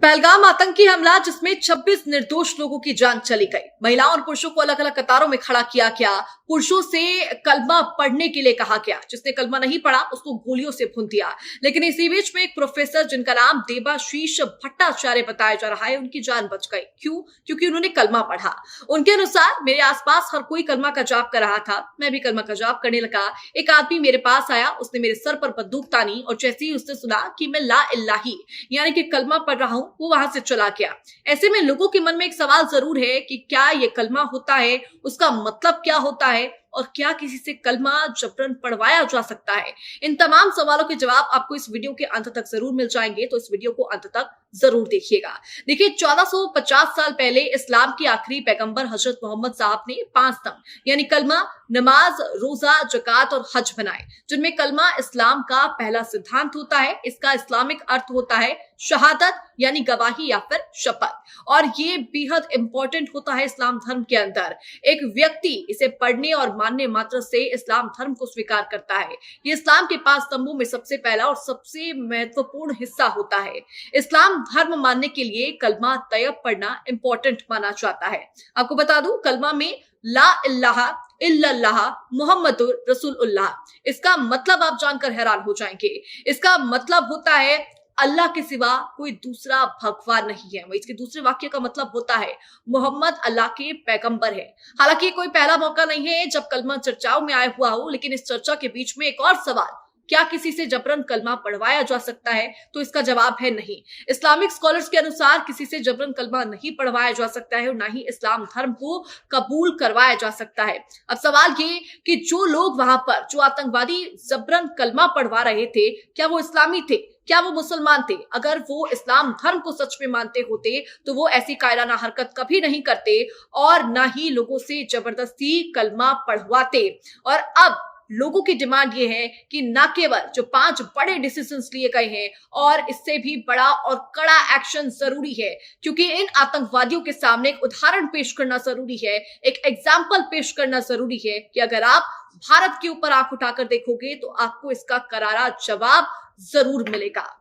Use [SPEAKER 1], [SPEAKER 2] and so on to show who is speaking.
[SPEAKER 1] पहलगाम आतंकी हमला जिसमें 26 निर्दोष लोगों की जान चली गई। महिलाओं और पुरुषों को अलग अलग कतारों में खड़ा किया गया। पुरुषों से कलमा पढ़ने के लिए कहा गया। जिसने कलमा नहीं पढ़ा उसको गोलियों से भून दिया। लेकिन इसी बीच में एक प्रोफेसर जिनका नाम देबाशीष भट्टाचार्य बताया जा रहा है, उनकी जान बच गई। क्यों? क्योंकि उन्होंने कलमा पढ़ा। उनके अनुसार मेरे आसपास हर कोई कलमा का जाप कर रहा था, मैं भी कलमा का जाप करने लगा। एक आदमी मेरे पास आया, उसने मेरे सर पर बंदूक तानी और जैसे ही उसने सुना कि मैं ला इल्लाही यानी कि कलमा पढ़ रहा हूं, वो वहां से चला गया। ऐसे में लोगों के मन में एक सवाल जरूर है कि क्या ये कलमा होता है, उसका मतलब क्या होता है और क्या किसी से कलमा जबरन पढ़वाया जा सकता है। इन तमाम सवालों के जवाब आपको इस वीडियो के अंत तक जरूर मिल जाएंगे, तो इस वीडियो को अंत तक जरूर देखिएगा। देखिए, 1450 साल पहले इस्लाम के आखिरी पैगंबर हजरत मोहम्मद साहब ने 5 स्तंभ यानी कलमा, नमाज, रोजा, जकात और हज बनाए, जिनमें कलमा इस्लाम का पहला सिद्धांत होता है। इसका इस्लामिक अर्थ होता है शहादत यानी गवाही या फिर शपथ, और ये बेहद इंपॉर्टेंट होता है इस्लाम धर्म के अंदर। एक व्यक्ति इसे पढ़ने और मानने मात्र से इस्लाम धर्म को स्वीकार करता है। ये इस्लाम के 5 स्तंभों में सबसे पहला और सबसे महत्वपूर्ण हिस्सा होता है। इस्लाम धर्म मानने के लिए कलमा तैयब पढ़ना इंपॉर्टेंट माना जाता है। आपको बता दूं, कलमा में ला इल्लाहा इल्लल्लाह मुहम्मदुर रसूलुल्लाह, इसका मतलब आप जानकर हैरान हो जाएंगे। इसका मतलब होता है अल्लाह के सिवा कोई दूसरा भगवान नहीं है। इसके दूसरे वाक्य का मतलब होता है मोहम्मद अल्लाह के पैगंबर है। हालांकि कोई पहला मौका नहीं है जब कलमा चर्चाओं में आया हुआ हो, लेकिन इस चर्चा के बीच में एक और सवाल, क्या किसी से जबरन कलमा पढ़वाया जा सकता है? तो इसका जवाब है नहीं। इस्लामिक स्कॉलर्स के अनुसार किसी से जबरन कलमा नहीं पढ़वाया जा सकता है और ना ही इस्लाम धर्म को कबूल करवाया जा सकता है। अब सवाल ये कि जो लोग वहां पर, जो आतंकवादी जबरन कलमा पढ़वा रहे थे, क्या वो इस्लामी थे? क्या वो मुसलमान थे? अगर वो इस्लाम धर्म को सच में मानते होते तो वो ऐसी कायराना हरकत कभी नहीं करते और ना ही लोगों से जबरदस्ती कलमा पढ़वाते। और अब लोगों की डिमांड ये है कि न केवल जो 5 बड़े डिसीजंस लिए गए हैं, और इससे भी बड़ा और कड़ा एक्शन जरूरी है, क्योंकि इन आतंकवादियों के सामने एक उदाहरण पेश करना जरूरी है, एक एग्जाम्पल पेश करना जरूरी है कि अगर आप भारत के ऊपर आंख उठाकर देखोगे तो आपको इसका करारा जवाब जरूर मिलेगा।